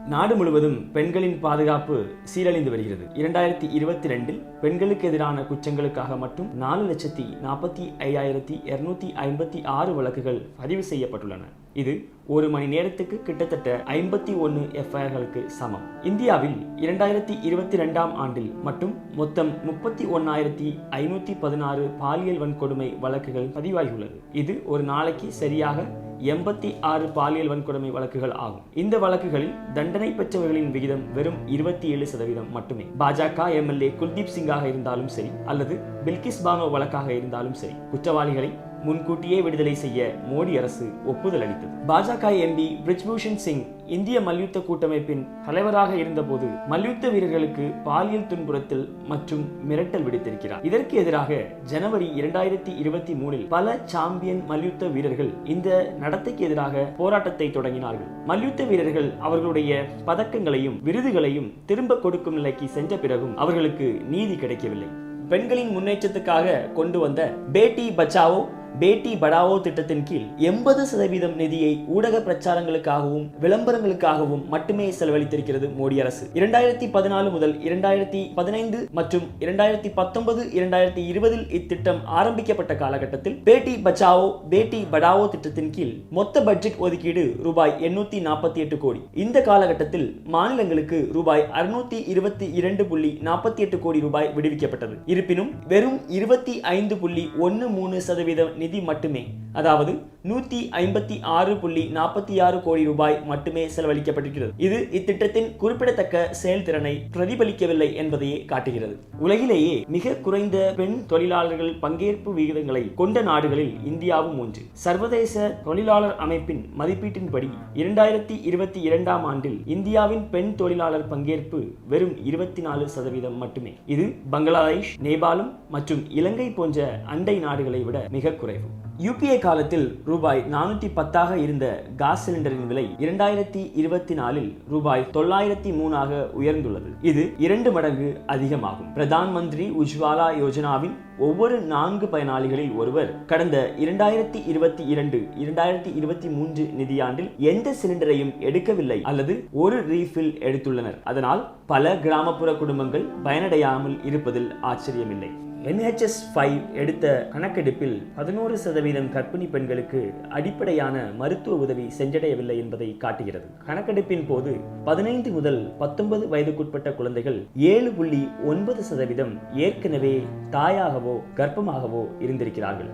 நாடு முழுவதும் பெண்களின் பாதுகாப்பு சீரழிந்து வருகிறது. 2022 பெண்களுக்கு எதிரான குற்றங்களுக்காக மட்டும் 4,45,256 வழக்குகள் பதிவு செய்யப்பட்டுள்ளன. இது ஒரு மணி நேரத்துக்கு கிட்டத்தட்ட 51 எஃப்ஐஆர்களுக்கு சமம். இந்தியாவில் 2022ஆம் ஆண்டில் மட்டும் மொத்தம் 31,516 பாலியல் வன்கொடுமை வழக்குகள் பதிவாகியுள்ளது. இது ஒரு நாளைக்கு சரியாக 86 பாலியல் வன்கொடுமை வழக்குகள் ஆகும். இந்த வழக்குகளில் தண்டனை பெற்றவர்களின் விகிதம் வெறும் 27% மட்டுமே. பாஜக எம்எல்ஏ குல்தீப் சிங்காக இருந்தாலும் சரி அல்லது பில்கிஸ் பானோ வழக்காக இருந்தாலும் சரி, குற்றவாளிகளை முன்கூட்டியே விடுதலை செய்ய மோடி அரசு ஒப்புதல் அளித்தது. பாஜக எம்பி பிரிஜ்பூஷன் சிங் இந்திய மல்யுத்த கூட்டமைப்பின் தலைவராக இருந்தபோது மல்யுத்த வீரர்களுக்கு பாலியல் துன்புறுத்தல் மற்றும் மிரட்டல் விடுத்திருக்கிறார். இதற்கு எதிராக ஜனவரி 2023 பல சாம்பியன் மல்யுத்த வீரர்கள் இந்த நடத்தைக்கு எதிராக போராட்டத்தை தொடங்கினார்கள். மல்யுத்த வீரர்கள் அவர்களுடைய பதக்கங்களையும் விருதுகளையும் திரும்ப கொடுக்கும் நிலைக்கு சென்ற பிறகும் அவர்களுக்கு நீதி கிடைக்கவில்லை. பெண்களின் முன்னேற்றத்துக்காக கொண்டு வந்த பேட்டி பச்சாவோ பேட்டி படாவோ திட்டத்தின் கீழ் 80% நிதியை ஊடக பிரச்சாரங்களுக்காகவும் விளம்பரங்களுக்காகவும் மட்டுமே செலவழித்திருக்கிறது மோடி அரசு. 2014 முதல் 2015 மற்றும் 2019, 2020 இத்திட்டம் ஆரம்பிக்கப்பட்ட காலகட்டத்தில் பேட்டி பச்சாவோ பேட்டி படாவோ திட்டத்தின் கீழ் மொத்த பட்ஜெட் ஒதுக்கீடு ரூபாய் 848 கோடி. இந்த காலகட்டத்தில் மாநிலங்களுக்கு ரூபாய் 622.48 கோடி ரூபாய் விடுவிக்கப்பட்டது. இருப்பினும் வெறும் 25.13% நிதி மட்டுமே, அதாவது 156.46 கோடி ரூபாய் மட்டுமே செலவழிக்கப்பட்டிருக்கிறது. இது இத்திட்டத்தின் குறிப்பிடத்தக்க செயல்திறனை பிரதிபலிக்கவில்லை என்பதையே காட்டுகிறது. உலகிலேயே மிக குறைந்த பெண் தொழிலாளர்கள் பங்கேற்பு விகிதங்களை கொண்ட நாடுகளில் இந்தியாவும் ஒன்று. சர்வதேச தொழிலாளர் அமைப்பின் மதிப்பீட்டின்படி 2022ஆம் ஆண்டில் இந்தியாவின் பெண் தொழிலாளர் பங்கேற்பு வெறும் 24% மட்டுமே. இது பங்களாதேஷ், நேபாளம் மற்றும் இலங்கை போன்ற அண்டை நாடுகளை விட மிக குறைவு. யூபிஏ காலத்தில் ரூபாய் 410 இருந்த காஸ் சிலிண்டரின் விலை 2024 ரூபாய் 903 உயர்ந்துள்ளது. இது 2 மடங்கு அதிகமாகும். பிரதான் மந்திரி உஜ்வாலா யோஜனாவின் ஒவ்வொரு 4 பயனாளிகளில் ஒருவர் கடந்த 2022-2023 நிதியாண்டில் எந்த சிலிண்டரையும் எடுக்கவில்லை அல்லது ஒரு ரீஃபில் எடுத்துள்ளனர். அதனால் பல கிராமப்புற குடும்பங்கள் பயனடையாமல் இருப்பதில் ஆச்சரியமில்லை. NHS 5 எடுத்த கணக்கெடுப்பில் 11% கர்ப்பிணி பெண்களுக்கு அடிப்படையான மருத்துவ உதவி சென்றடையவில்லை என்பதை காட்டுகிறது. கணக்கெடுப்பின் போது 15 முதல் 19 வயதுக்குட்பட்ட குழந்தைகள் 7.9% ஏற்கனவே தாயாகவோ கர்ப்பமாகவோ இருந்திருக்கிறார்கள்.